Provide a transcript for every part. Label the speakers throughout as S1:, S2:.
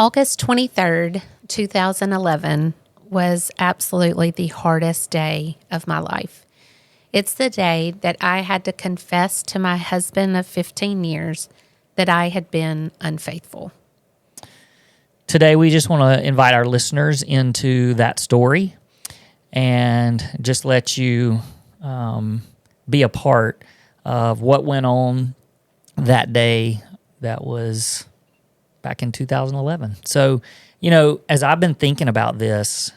S1: August 23rd, 2011 was absolutely the hardest day of my life. It's the day that I had to confess to my husband of 15 years that I had been unfaithful.
S2: Today, we just want to invite our listeners into that story and just let you be a part of what went on that day that was back in 2011. So, as I've been thinking about this,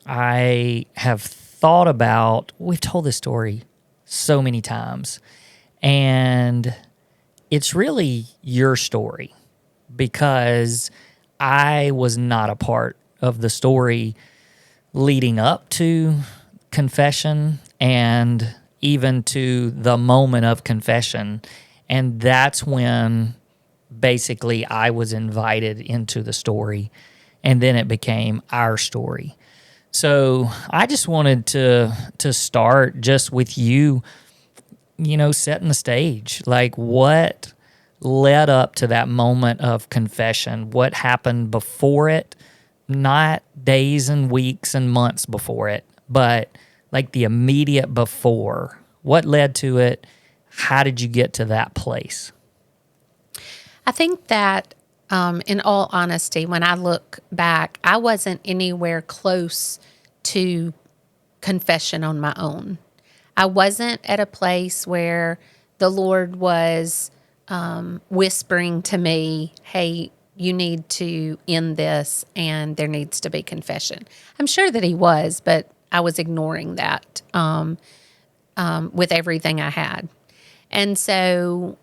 S2: I have thought about, we've told this story so many times, and it's really your story because I was not a part of the story leading up to confession and even to the moment of confession. And that's when basically I was invited into the story, and then it became our story. So I just wanted to start just with you, setting the stage. Like, what led up to that moment of confession? What happened before it? Not days and weeks and months before it, but like the immediate before. What led to it? How did you get to that place?
S1: I think that, in all honesty, when I look back, I wasn't anywhere close to confession on my own. I wasn't at a place where the Lord was whispering to me, hey, you need to end this and there needs to be confession. I'm sure that he was, but I was ignoring that with everything I had. And so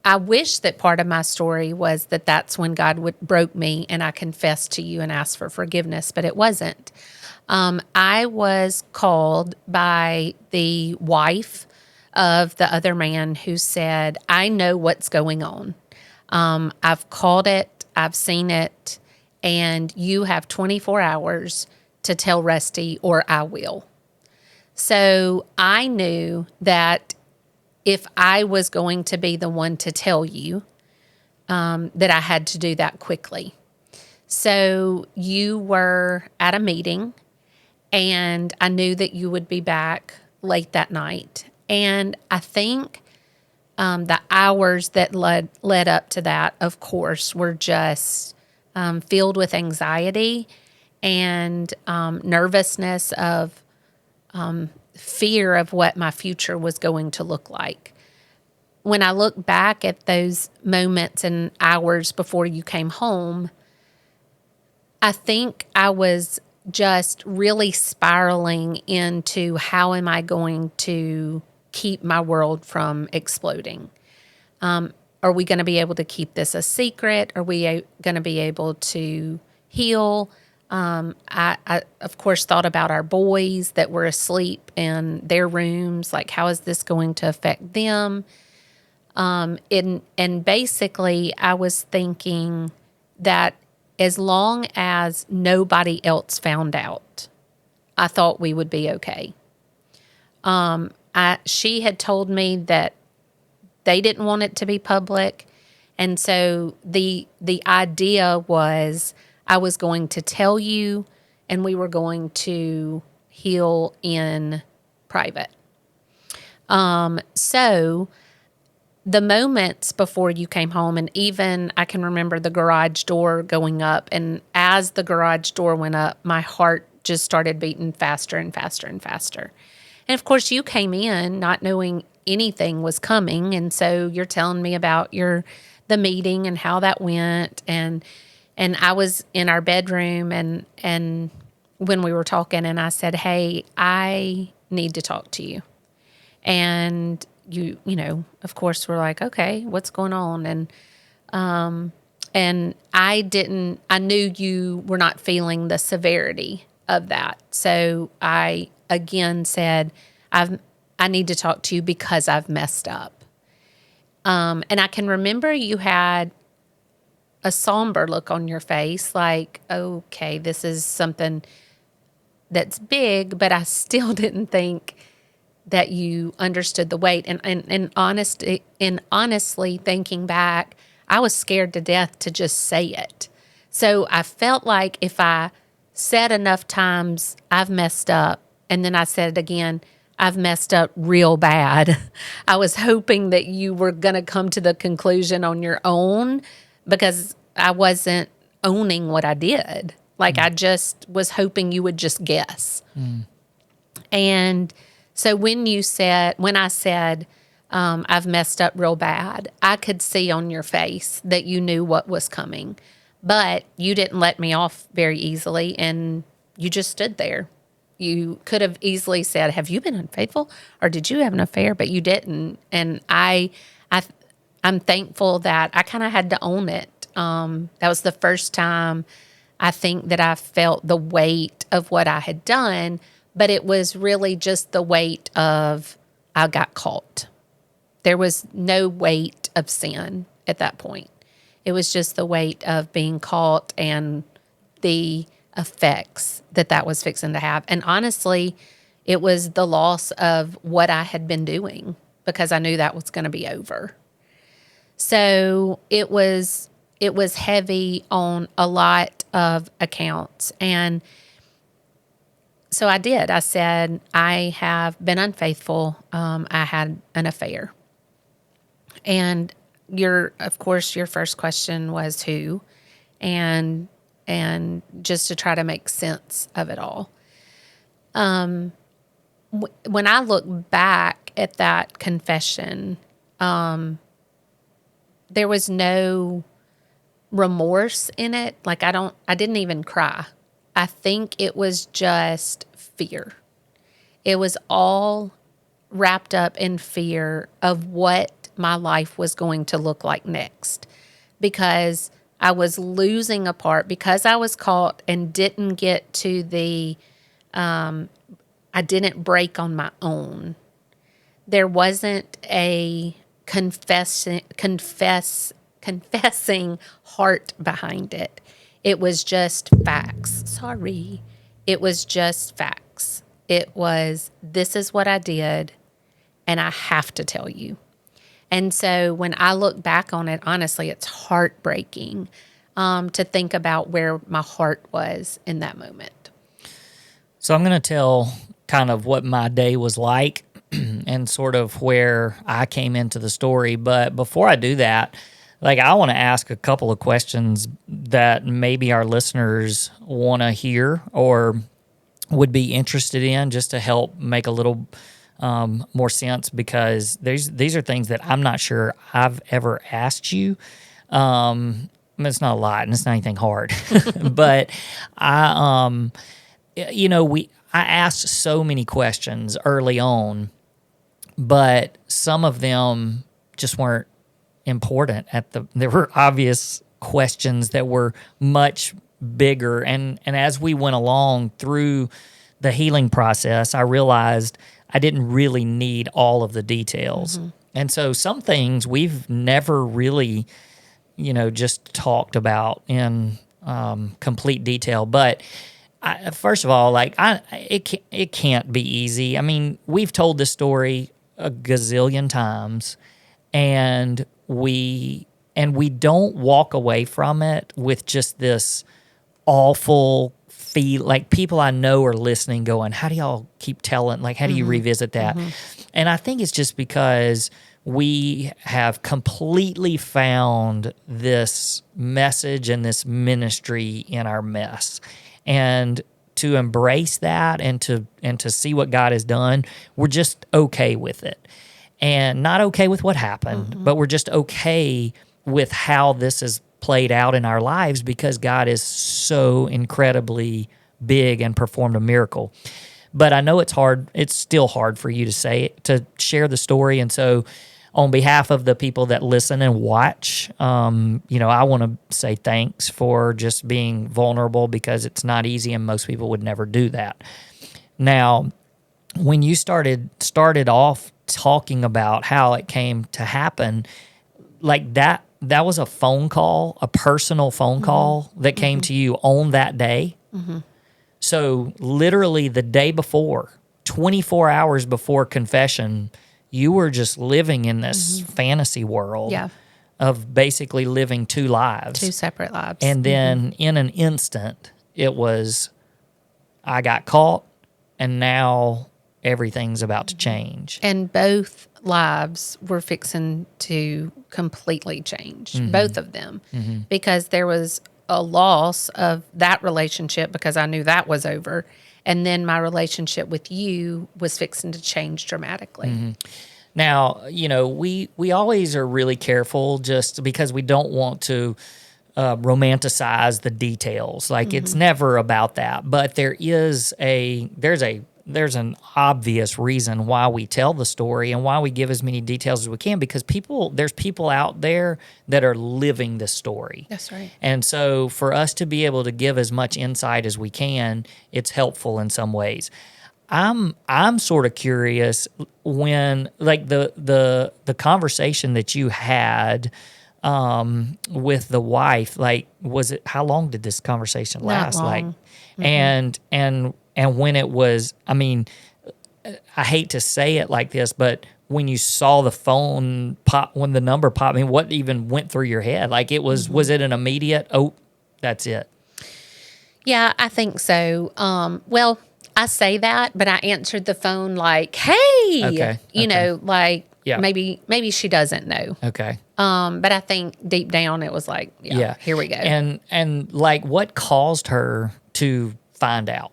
S1: I wish that part of my story was that that's when God broke me and I confessed to you and asked for forgiveness, but it wasn't. I was called by the wife of the other man who said, I know what's going on. I've called it, I've seen it, and you have 24 hours to tell Rusty or I will. So I knew that if I was going to be the one to tell you, that I had to do that quickly. So you were at a meeting, and I knew that you would be back late that night. And I think the hours that led up to that, of course, were just filled with anxiety and nervousness of fear of what my future was going to look like. When I look back at those moments and hours before you came home, I think I was just really spiraling into how am I going to keep my world from exploding? Are we going to be able to keep this a secret? Are we going to be able to heal? I, of course, thought about our boys that were asleep in their rooms. Like, how is this going to affect them? And basically, I was thinking that as long as nobody else found out, I thought we would be okay. She had told me that they didn't want it to be public. And so the idea was I was going to tell you and we were going to heal in private. So the moments before you came home, and even I can remember the garage door going up, and as the garage door went up, my heart just started beating faster and faster and faster. And of course, you came in not knowing anything was coming, and so you're telling me about the meeting and how that went, and I was in our bedroom, and when we were talking, and I said, "Hey, I need to talk to you," and you of course, were like, "Okay, what's going on?" And I knew you were not feeling the severity of that, so I again said, I need to talk to you because I've messed up. And I can remember you had a somber look on your face, like, okay, this is something that's big, but I still didn't think that you understood the weight. And honestly thinking back, I was scared to death to just say it. So I felt like if I said enough times, I've messed up, and then I said it again, I've messed up real bad. I was hoping that you were going to come to the conclusion on your own because I wasn't owning what I did. Like I just was hoping you would just guess. And so when I said, I've messed up real bad, I could see on your face that you knew what was coming, but you didn't let me off very easily, and you just stood there. You could have easily said, have you been unfaithful, or did you have an affair? But you didn't. And I'm thankful that I kind of had to own it. That was the first time I think that I felt the weight of what I had done, but it was really just the weight of I got caught. There was no weight of sin at that point. It was just the weight of being caught and the effects that was fixing to have. And honestly, it was the loss of what I had been doing because I knew that was going to be over. So it was heavy on a lot of accounts. And so I did. I said, I have been unfaithful. I had an affair. And of course, your first question was who, and just to try to make sense of it all. When I look back at that confession, there was no remorse in it. Like I didn't even cry. I think it was just fear. It was all wrapped up in fear of what my life was going to look like next, because I was losing a part, because I was caught and didn't get to I didn't break on my own. There wasn't a confessing heart behind it. It was just facts. Sorry. It was just facts. It was, this is what I did, and I have to tell you. And so when I look back on it, honestly, it's heartbreaking to think about where my heart was in that moment.
S2: So I'm going to tell kind of what my day was like and sort of where I came into the story. But before I do that, like I want to ask a couple of questions that maybe our listeners want to hear or would be interested in, just to help make a little more sense, because these are things that I'm not sure I've ever asked you. It's not a lot and it's not anything hard, but I asked so many questions early on, but some of them just weren't important. There were obvious questions that were much bigger, and as we went along through the healing process, I realized I didn't really need all of the details. Mm-hmm. And so some things we've never really, just talked about in complete detail. But first of all, it can't be easy. I mean, we've told this story a gazillion times, and we don't walk away from it with just this awful feel. Like, people I know are listening going, how do y'all keep telling? Like, how do you revisit that? Mm-hmm. And I think it's just because we have completely found this message and this ministry in our mess. And to embrace that and to see what God has done, we're just okay with it. And not okay with what happened, but we're just okay with how this has played out in our lives, because God is so incredibly big and performed a miracle. But I know it's hard. It's still hard for you to share the story. And so on behalf of the people that listen and watch, I want to say thanks for just being vulnerable, because it's not easy and most people would never do that. Now, when you started off talking about how it came to happen, like that was a phone call, a personal phone call that came to you on that day. Mm-hmm. So literally the day before, 24 hours before confession, you were just living in this fantasy world.
S1: Yeah.
S2: of basically living two lives.
S1: Two separate lives.
S2: And then in an instant, it was, I got caught, and now everything's about to change.
S1: And both lives were fixing to completely change, both of them, because there was a loss of that relationship because I knew that was over. And then my relationship with you was fixing to change dramatically.
S2: Now, we always are really careful just because we don't want to romanticize the details. Like it's never about that. But there's an obvious reason why we tell the story and why we give as many details as we can, because there's people out there that are living the story.
S1: That's right.
S2: And so for us to be able to give as much insight as we can, it's helpful in some ways. I'm sort of curious when, like, the conversation that you had with the wife, like, how long did this conversation last?
S1: Not long.
S2: Like, and when it was, I mean, I hate to say it like this, but when you saw the phone pop, when the number popped, I mean, what even went through your head? Like, it was it an immediate, oh, that's it?
S1: Yeah, I think so. Well, I say that, but I answered the phone like, hey,
S2: Okay.
S1: Like,
S2: Yeah.
S1: maybe she doesn't know.
S2: Okay.
S1: But I think deep down it was like, yeah. Here we go.
S2: And like, what caused her to find out?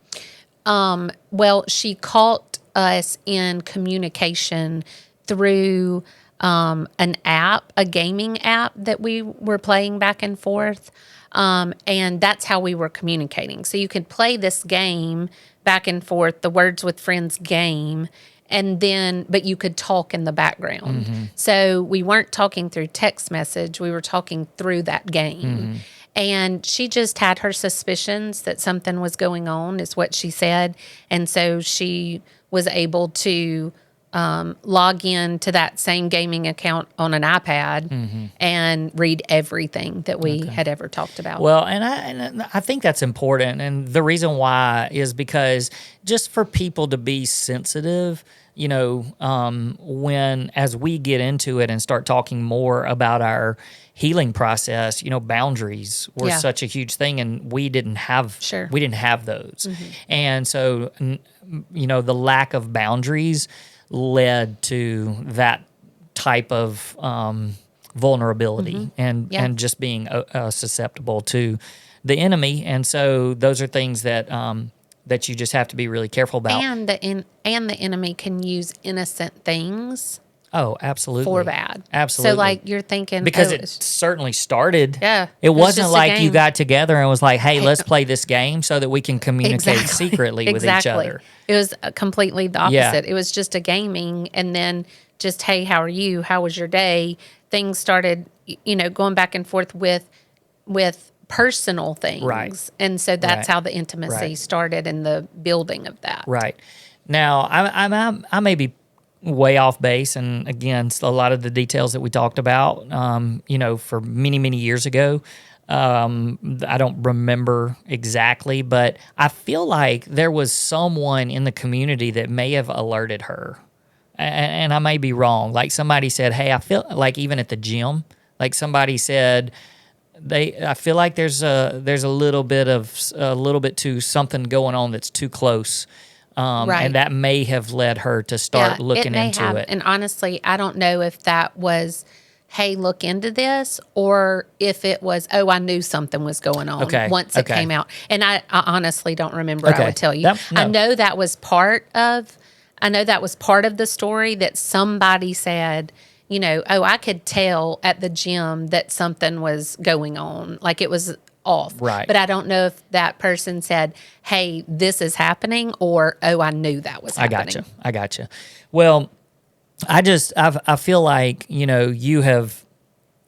S1: Well, she caught us in communication through an app, a gaming app that we were playing back and forth. And that's how we were communicating. So you could play this game back and forth, the Words with Friends game, but you could talk in the background. So we weren't talking through text message, we were talking through that game. And she just had her suspicions that something was going on, is what she said. And so she was able to log in to that same gaming account on an iPad and read everything that we had ever talked about.
S2: Well, and I think that's important. And the reason why is because just for people to be sensitive, as we get into it and start talking more about our healing process, boundaries were such a huge thing, and we didn't have those. And so, the lack of boundaries led to that type of vulnerability and just being susceptible to the enemy. And so those are things that that you just have to be really careful about.
S1: And the enemy can use innocent things.
S2: Oh, absolutely.
S1: For bad.
S2: Absolutely.
S1: So, like, you're thinking...
S2: Because it certainly started.
S1: Yeah.
S2: It wasn't like you got together and was like, hey, let's play this game so that we can communicate secretly with each other.
S1: It was completely the opposite. It was just a gaming, and then just, hey, how are you? How was your day? Things started, going back and forth with personal things.
S2: Right.
S1: And so that's how the intimacy started and the building of that.
S2: Right. Now, I may be way off base, and again, a lot of the details that we talked about, for many, many years ago, I don't remember exactly, but I feel like there was someone in the community that may have alerted her, and I may be wrong. Like, somebody said, hey, I feel like, even at the gym, like, somebody said, I feel like there's a little bit too something going on that's too close. And that may have led her to start looking into it.
S1: And honestly, I don't know if that was, hey, look into this, or if it was, oh, I knew something was going on once it came out. And I honestly don't remember. I would tell you. I know that was part of the story, that somebody said, oh, I could tell at the gym that something was going on. Like, it was off.
S2: Right.
S1: But I don't know if that person said, hey, this is happening, or, oh, I knew that was happening.
S2: I gotcha. Well, I feel like, you have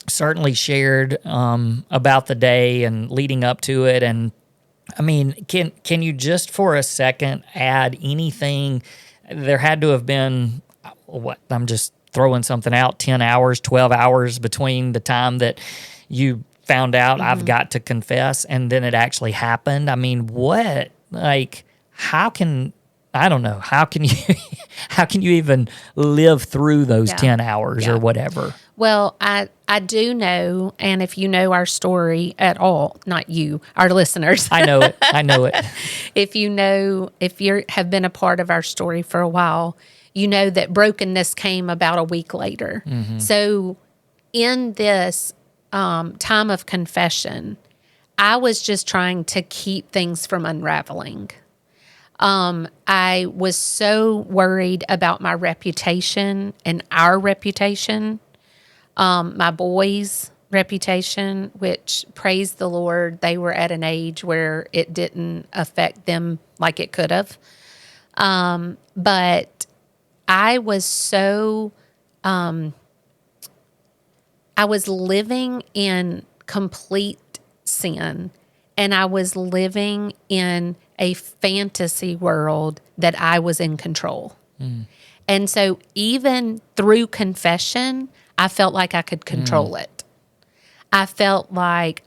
S2: certainly shared about the day and leading up to it. And I mean, can you just for a second add anything? There had to have been, I'm just throwing something out, 10 hours, 12 hours between the time that you found out I've got to confess and then it actually happened. I mean, how can you even live through those 10 hours or whatever?
S1: Well, I I do know, and if you know our story at all, not you, our listeners.
S2: I know it. I know it.
S1: If you have been a part of our story for a while, you know that brokenness came about a week later. So in this time of confession, I was just trying to keep things from unraveling. I was so worried about my reputation and our reputation, my boys' reputation, which, praise the Lord, they were at an age where it didn't affect them like it could have. But I was so, I was living in complete sin, and I was living in a fantasy world that I was in control. And so even through confession, I felt like I could control it. I felt like,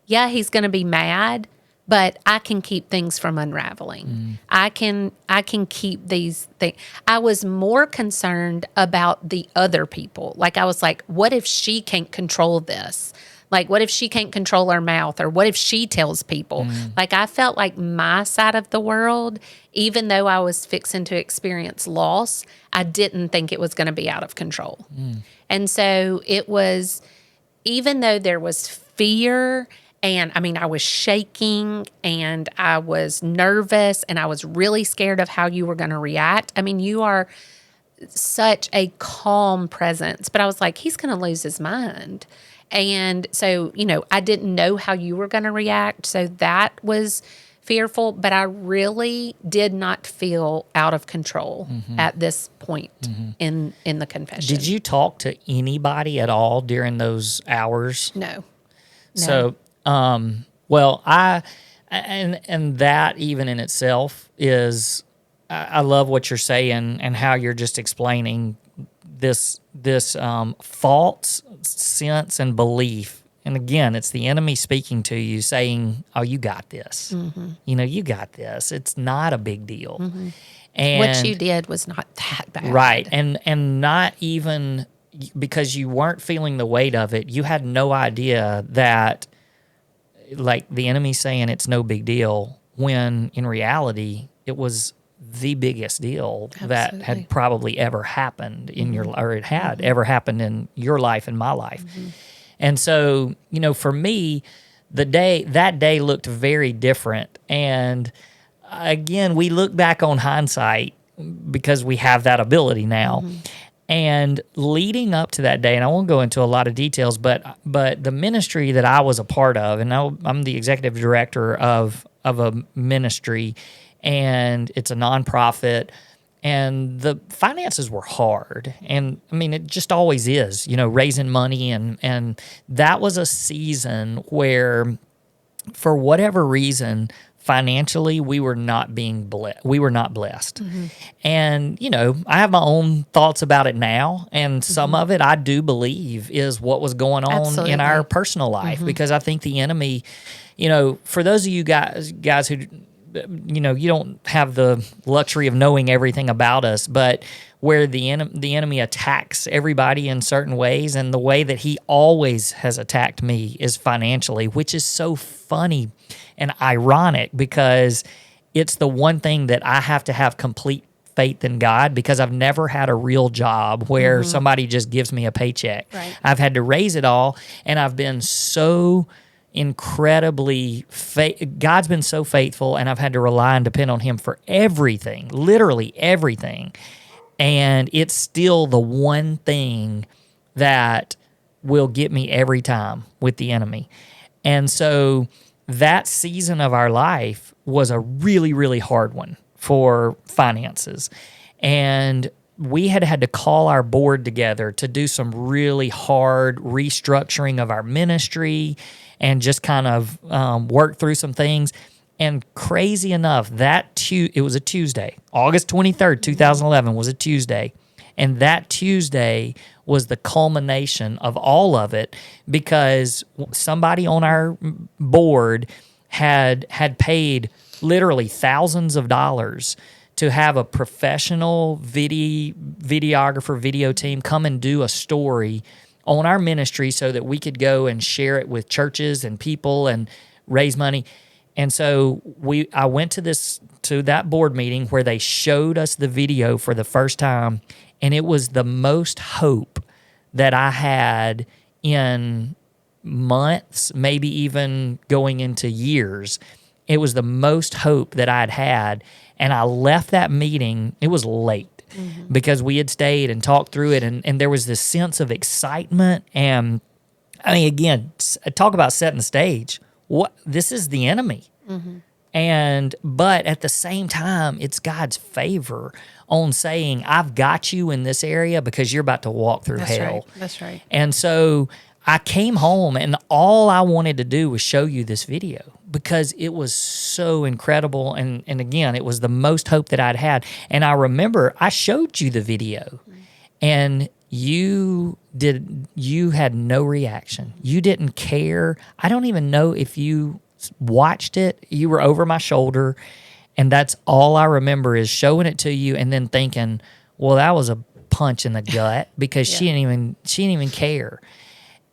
S1: yeah, he's going to be mad, but I can keep things from unraveling. I can keep these things. I was more concerned about the other people. Like, I was like, what if she can't control this? Like, what if she can't control her mouth? Or what if she tells people? Like, I felt like my side of the world, even though I was fixing to experience loss, I didn't think it was going to be out of control. And so it was, even though there was fear, and I mean, I was shaking and I was nervous and I was really scared of how you were going to react. I mean, you are such a calm presence, but I was like, he's going to lose his mind. And so, I didn't know how you were going to react. So that was fearful, but I really did not feel out of control at this point in the confession.
S2: Did you talk to anybody at all during those hours?
S1: No.
S2: So, well, and that even in itself is, I love what you're saying and how you're just explaining this false sense and belief. And again, it's the enemy speaking to you saying, oh, you got this. You got this. It's not a big deal. And
S1: what you did was not that bad.
S2: Right. And not even because you weren't feeling the weight of it, you had no idea that, like, the enemy saying it's no big deal, when in reality it was the biggest deal that had probably ever happened in your, or it had ever happened in your life and my life. And so, for me, that day looked very different. And again, we look back on hindsight because we have that ability now. And leading up to that day, and I won't go into a lot of details, but the ministry that I was a part of, and I'm the executive director of a ministry, and it's a nonprofit, and the finances were hard. And I mean, it just always is, raising money. And that was a season where, for whatever reason, financially, we were not blessed. And, I have my own thoughts about it now. And some of it I do believe is what was going on in our personal life, because I think the enemy, for those of you guys who, you don't have the luxury of knowing everything about us, but where the enemy attacks everybody in certain ways, and the way that he always has attacked me is financially, which is so funny and ironic, because it's the one thing that I have to have complete faith in God, because I've never had a real job where somebody just gives me a paycheck.
S1: Right.
S2: I've had to raise it all, and I've been so incredibly God's been so faithful, and I've had to rely and depend on him for everything, literally everything. And it's still the one thing that will get me every time with the enemy. And so that season of our life was a really, really hard one for finances. And we had to call our board together to do some really hard restructuring of our ministry and just kind of work through some things. And crazy enough, it was a Tuesday. August 23rd, 2011 was a Tuesday. And that Tuesday was the culmination of all of it, because somebody on our board had paid literally thousands of dollars to have a professional videographer, video team come and do a story on our ministry so that we could go and share it with churches and people and raise money. And so I went to that board meeting where they showed us the video for the first time, and it was the most hope that I had in months, maybe even going into years. It was the most hope that I'd had. And I left that meeting, it was late because we had stayed and talked through it. And there was this sense of excitement. And I mean, again, talk about setting the stage. This is the enemy. But at the same time, it's God's favor on saying, I've got you in this area because you're about to walk through hell.
S1: Right. That's right.
S2: And so I came home and all I wanted to do was show you this video because it was so incredible. And again, it was the most hope that I'd had. And I remember I showed you the video and you had no reaction. You didn't care. I don't even know if you watched it. You were over my shoulder. And that's all I remember is showing it to you and then thinking, well, that was a punch in the gut because she didn't even care.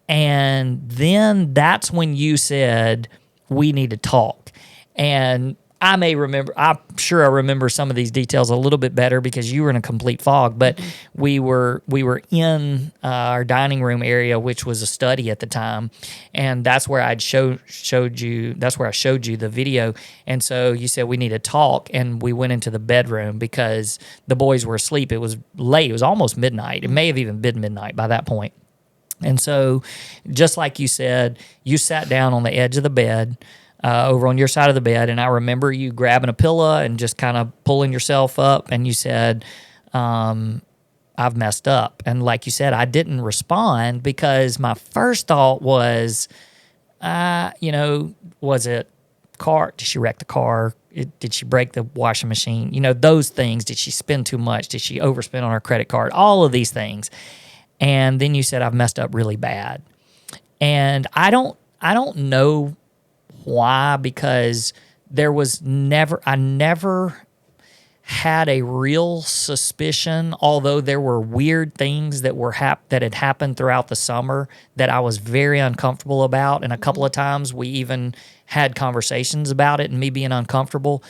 S2: And then that's when you said, we need to talk. And I'm sure I remember some of these details a little bit better because you were in a complete fog, but we were in our dining room area, which was a study at the time. And that's where I showed you the video. And so you said we need to talk. And we went into the bedroom because the boys were asleep. It was late. It was almost midnight. It may have even been midnight by that point. And so just like you said, you sat down on the edge of the bed, over on your side of the bed, and I remember you grabbing a pillow and just kind of pulling yourself up, and you said, I've messed up. And like you said, I didn't respond because my first thought was, was it car? Did she wreck the car? Did she break the washing machine? Those things. Did she spend too much? Did she overspend on her credit card? All of these things. And then you said, I've messed up really bad. And I don't know why, because I never had a real suspicion, although there were weird things that that had happened throughout the summer that I was very uncomfortable about. And a couple of times we even had conversations about it and me being uncomfortable,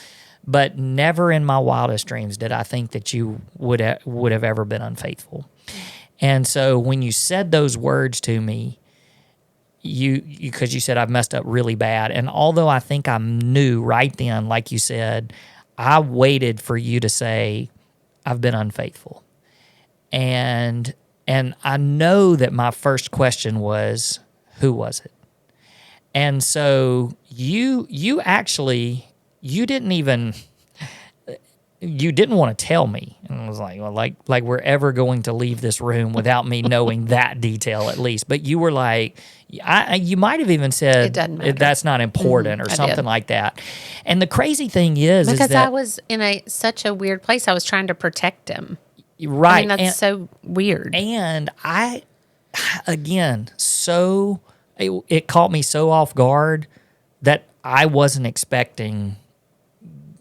S2: but never in my wildest dreams did I think that you would have ever been unfaithful. And so when you said those words to me, because you said I've messed up really bad. And although I think I knew right then, like you said, I waited for you to say, I've been unfaithful. And I know that my first question was, who was it? And so you didn't want to tell me. And I was like, well, like we're ever going to leave this room without me knowing that detail at least. But you were like, you might have even said,
S1: it doesn't matter.
S2: That's not important or something like that. And the crazy thing is
S1: because
S2: that
S1: I was in such a weird place. I was trying to protect him.
S2: Right.
S1: I mean, that's so weird.
S2: And it caught me so off guard that I wasn't expecting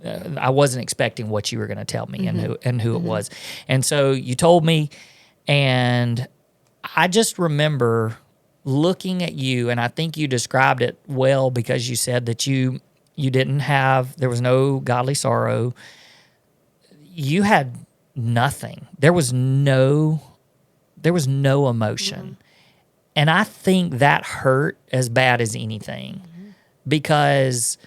S2: what you were going to tell me and who it was. And so you told me, and I just remember looking at you, and I think you described it well because you said that there was no godly sorrow. You had nothing. There was no emotion. And I think that hurt as bad as anything because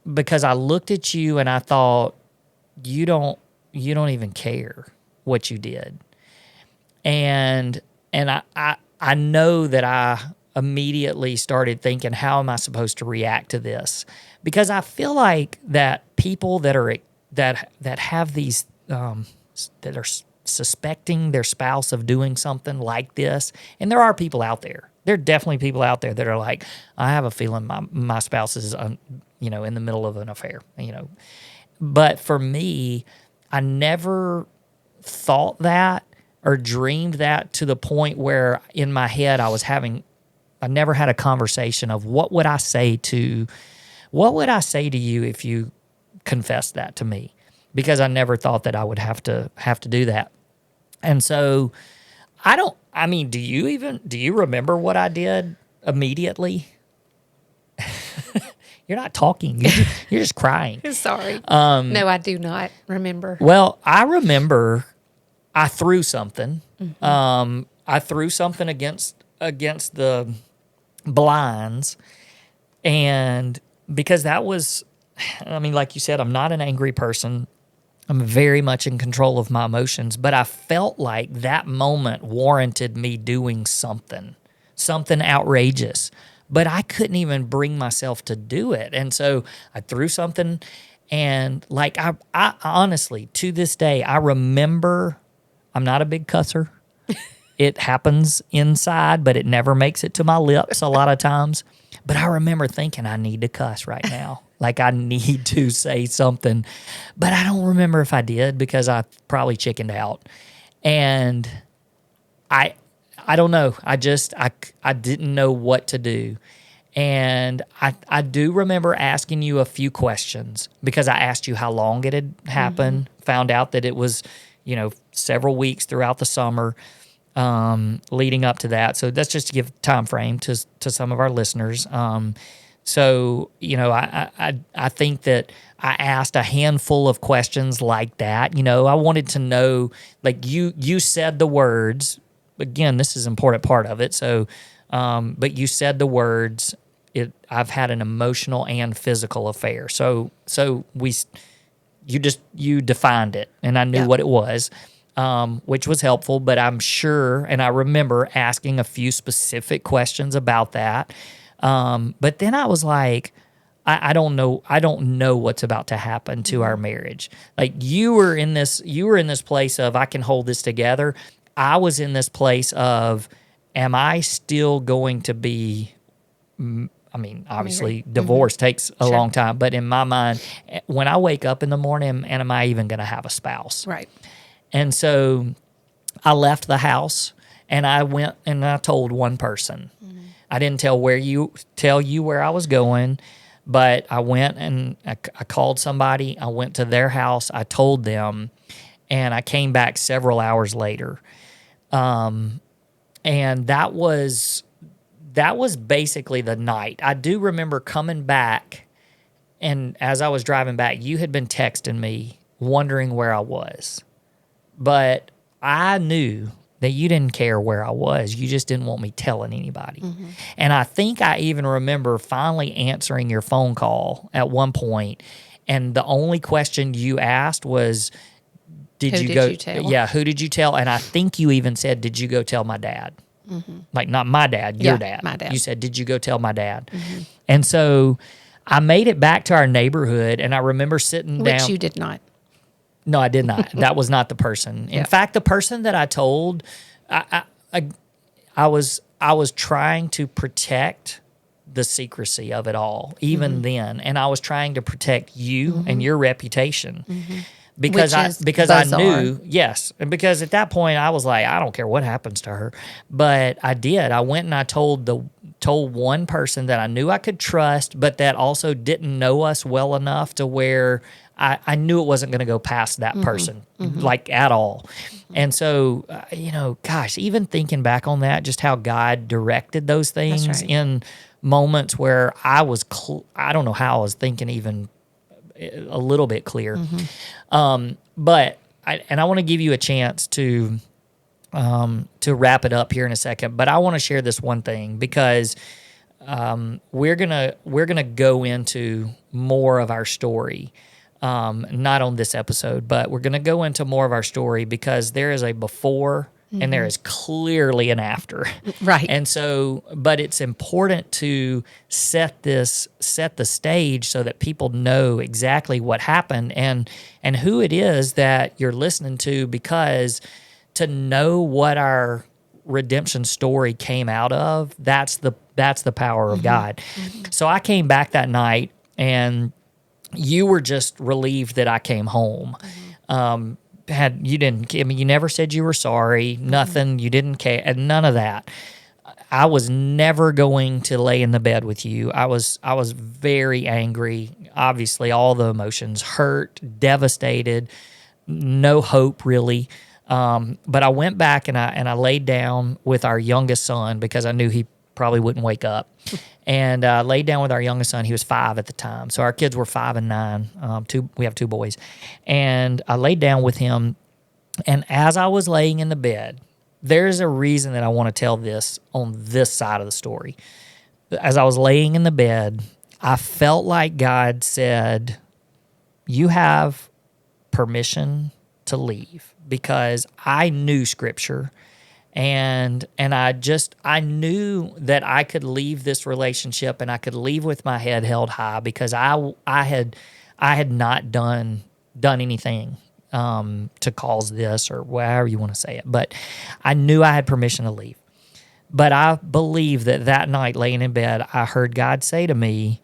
S2: I looked at you and I thought, you don't even care what you did. And I know that I immediately started thinking, how am I supposed to react to this? Because I feel like that people that have these that are suspecting their spouse of doing something like this, and there are people out there. There are definitely people out there that are like, I have a feeling my spouse is in the middle of an affair. But for me, I never thought that or dreamed that to the point where in my head I never had a conversation of what would I say to you if you confessed that to me, because I never thought that I would have to do that. And so Do you remember what I did immediately? You're not talking. You're just crying.
S1: Sorry. No, I do not remember.
S2: Well, I remember I threw something. I threw something against the blinds, and because that was, like you said, I'm not an angry person. I'm very much in control of my emotions, but I felt like that moment warranted me doing something outrageous, but I couldn't even bring myself to do it. And so I threw something, and like, I honestly, to this day, I remember, I'm not a big cusser. It happens inside, but it never makes it to my lips a lot of times. But I remember thinking, I need to cuss right now. Like, I need to say something. But I don't remember if I did, because I probably chickened out. And I don't know. I didn't know what to do. And I do remember asking you a few questions, because I asked you how long it had happened, found out that it was, several weeks throughout the summer leading up to that. So that's just to give time frame to some of our listeners. So, I think that I asked a handful of questions like that. I wanted to know, like, you said the words. Again, this is an important part of it. So, but you said the words, I've had an emotional and physical affair. So you defined it, and I knew what it was, which was helpful. But I'm sure, and I remember asking a few specific questions about that. But then I was like, I don't know what's about to happen to our marriage. Like, you were in this place of, I can hold this together. I was in this place of, am I still going to be, obviously divorce takes a long time, but in my mind, when I wake up in the morning, and am I even going to have a spouse?
S1: Right.
S2: And so I left the house, and I went and I told one person. I didn't tell you where I was going, but I went and I called somebody. I went to their house. I told them, and I came back several hours later. And that was basically the night. I do remember coming back, and as I was driving back, you had been texting me wondering where I was. But I knew that you didn't care where I was. You just didn't want me telling anybody. And I think I even remember finally answering your phone call at one point, and the only question you asked was, who did you tell? Yeah, who did you tell? And I think you even said, did you go tell my dad? Like, not my dad, your dad.
S1: My dad.
S2: You said, did you go tell my dad? And so I made it back to our neighborhood, and I remember sitting down.
S1: Which you did not.
S2: No, I did not. That was not the person. In fact, the person that I told, I was trying to protect the secrecy of it all, even then, and I was trying to protect you and your reputation. Because I knew, yes, and because at that point I was like, I don't care what happens to her, but I did. I went and I told one person that I knew I could trust, but that also didn't know us well enough to where I knew it wasn't going to go past that person, like, at all. And so, gosh, even thinking back on that, just how God directed those things in moments where I don't know how I was thinking even a little bit clear. But I want to give you a chance to wrap it up here in a second, but I want to share this one thing, because we're gonna go into more of our story, not on this episode, but we're gonna go into more of our story, because there is a before and there is clearly an after.
S1: Right.
S2: And so, but it's important to set the stage so that people know exactly what happened and who it is that you're listening to, because to know what our redemption story came out of, that's the power of God. So I came back that night, and you were just relieved that I came home. You never said you were sorry, nothing, you didn't care, and none of that. I was never going to lay in the bed with you. I was very angry, obviously all the emotions, hurt, devastated, no hope really. But I went back and I laid down with our youngest son because I knew he probably wouldn't wake up. And laid down with our youngest son. He was 5 at the time. So our kids were 5 and 9. We have 2 boys. And I laid down with him. And as I was laying in the bed, there's a reason that I want to tell this on this side of the story. As I was laying in the bed, I felt like God said, you have permission to leave, because I knew Scripture. And I knew that I could leave this relationship and I could leave with my head held high, because I had not done anything to cause this, or however you want to say it. But I knew I had permission to leave. But I believe that night, laying in bed, I heard God say to me,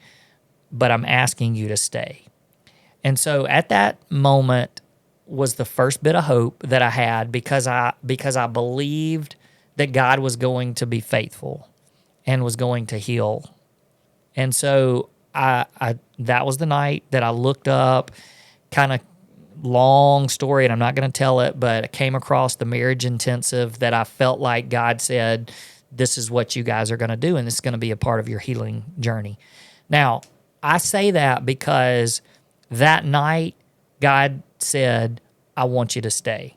S2: but I'm asking you to stay. And so at that moment was the first bit of hope that I had, because I believed that God was going to be faithful and was going to heal. And so I that was the night that I looked up, kind of long story, and I'm not going to tell it, but I came across the marriage intensive that I felt like God said, this is what you guys are going to do, and this is going to be a part of your healing journey. Now, I say that because that night, God said, I want you to stay.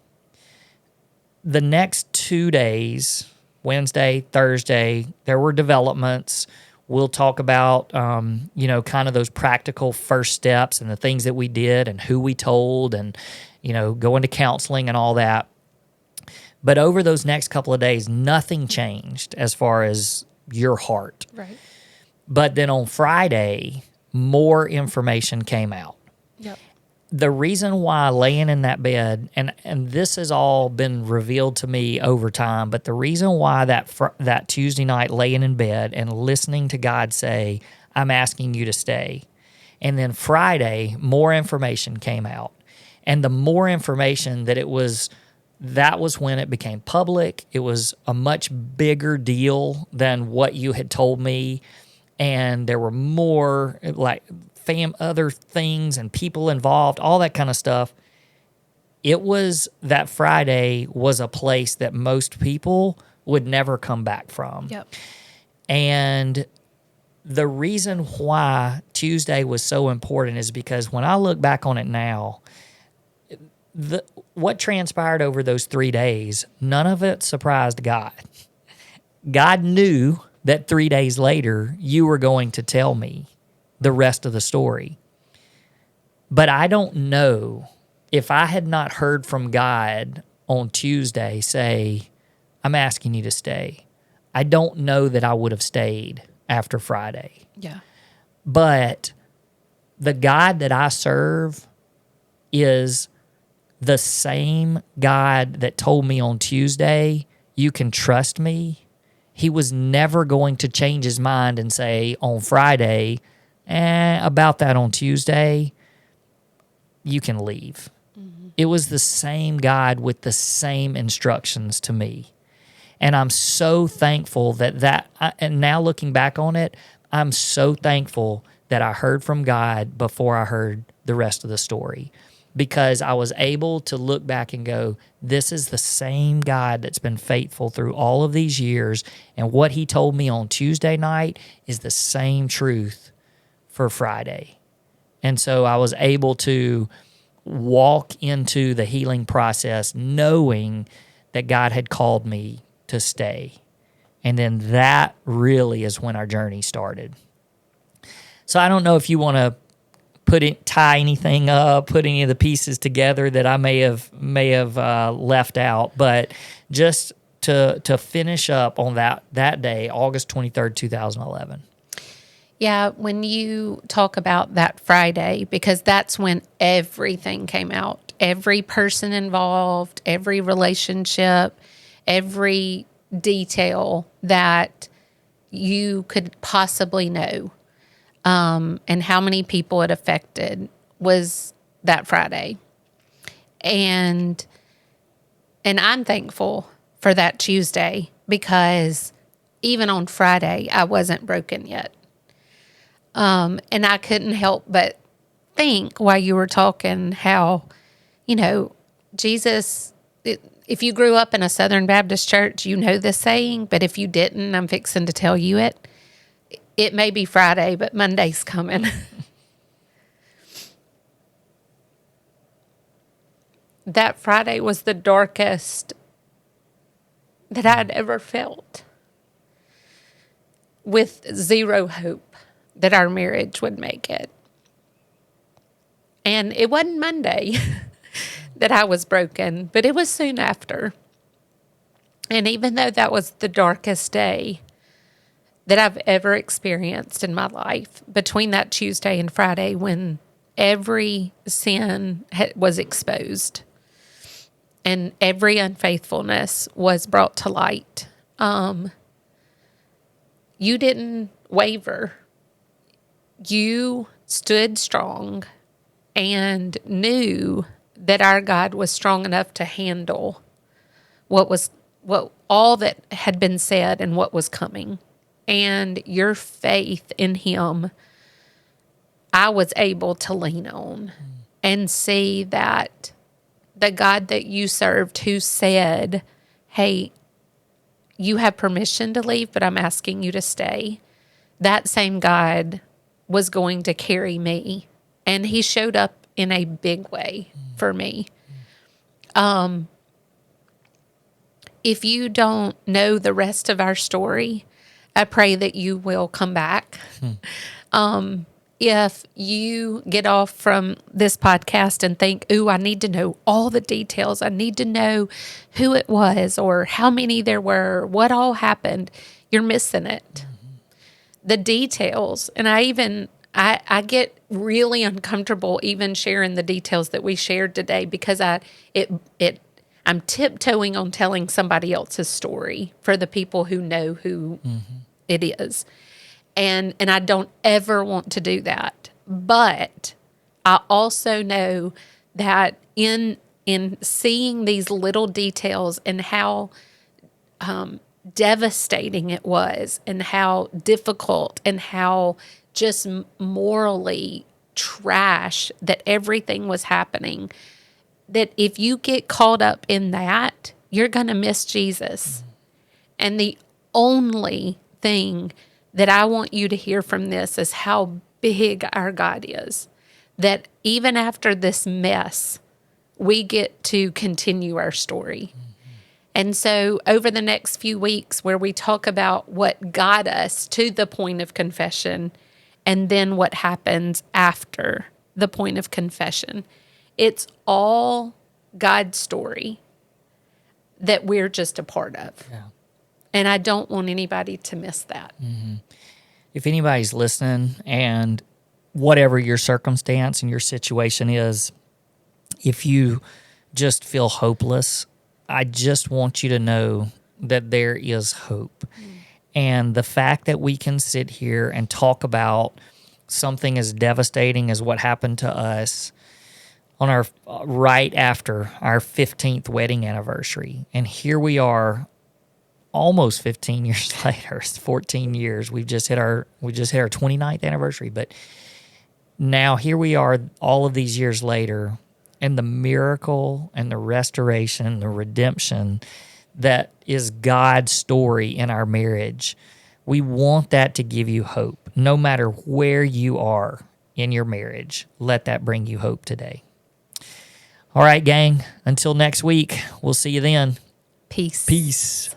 S2: The next 2 days, Wednesday, Thursday, there were developments. We'll talk about, kind of those practical first steps and the things that we did and who we told and, going to counseling and all that. But over those next couple of days, nothing changed as far as your heart.
S1: Right.
S2: But then on Friday, more information came out.
S1: Yep.
S2: The reason why laying in that bed, and this has all been revealed to me over time, but the reason why that Tuesday night laying in bed and listening to God say, I'm asking you to stay. And then Friday, more information came out. And the more information that was when it became public. It was a much bigger deal than what you had told me. And there were more like other things and people involved, all that kind of stuff. It was that Friday was a place that most people would never come back from.
S1: Yep. And
S2: the reason why Tuesday was so important is because when I look back on it now, what transpired over those 3 days, none of it surprised God. God knew that 3 days later, you were going to tell me the rest of the story. But I don't know, if I had not heard from God on Tuesday say, I'm asking you to stay, I don't know that I would have stayed after Friday.
S1: Yeah.
S2: But the God that I serve is the same God that told me on Tuesday, you can trust me. He was never going to change his mind and say on Friday, about that on Tuesday, you can leave. Mm-hmm. It was the same God with the same instructions to me. And I'm so thankful and now looking back on it, I'm so thankful that I heard from God before I heard the rest of the story, because I was able to look back and go, this is the same God that's been faithful through all of these years. And what he told me on Tuesday night is the same truth for Friday. And so I was able to walk into the healing process knowing that God had called me to stay. And then that really is when our journey started. So I don't know if you want to tie anything up, put any of the pieces together that I may have left out, but just to finish up on that day, August 23rd, 2011.
S1: Yeah, when you talk about that Friday, because that's when everything came out, every person involved, every relationship, every detail that you could possibly know, and how many people it affected was that Friday. And I'm thankful for that Tuesday, because even on Friday, I wasn't broken yet. And I couldn't help but think while you were talking how, Jesus, If you grew up in a Southern Baptist church, you know this saying, but if you didn't, I'm fixing to tell you it. It may be Friday, but Monday's coming. That Friday was the darkest that I'd ever felt, with zero hope that our marriage would make it. And it wasn't Monday that I was broken, but it was soon after. And even though that was the darkest day that I've ever experienced in my life, between that Tuesday and Friday when every sin was exposed and every unfaithfulness was brought to light, you didn't waver. You stood strong and knew that our God was strong enough to handle what all that had been said and what was coming. And your faith in him, I was able to lean on and see that the God that you served, who said, hey, you have permission to leave, but I'm asking you to stay. That same God was going to carry me. And he showed up in a big way for me. If you don't know the rest of our story, I pray that you will come back. If you get off from this podcast and think, ooh, I need to know all the details, I need to know who it was or how many there were, what all happened, you're missing it. The details, and I get really uncomfortable even sharing the details that we shared today because I'm tiptoeing on telling somebody else's story for the people who know who it is. And I don't ever want to do that. But I also know that in seeing these little details and how devastating it was and how difficult and how just morally trash that everything was happening, that if you get caught up in that, you're going to miss Jesus. And the only thing that I want you to hear from this is how big our God is. That even after this mess, we get to continue our story. And so over the next few weeks where we talk about what got us to the point of confession and then what happens after the point of confession, it's all God's story that we're just a part of. Yeah. And I don't want anybody to miss that.
S2: If anybody's listening and whatever your circumstance and your situation is, if you just feel hopeless, I just want you to know that there is hope. And the fact that we can sit here and talk about something as devastating as what happened to us on our right after our 15th wedding anniversary, and here we are almost 15 years later, 14 years. We just hit our 29th anniversary, but now here we are all of these years later, and the miracle and the restoration, the redemption that is God's story in our marriage. We want that to give you hope. No matter where you are in your marriage, let that bring you hope today. All right, gang, until next week, we'll see you then.
S1: Peace.
S2: Peace.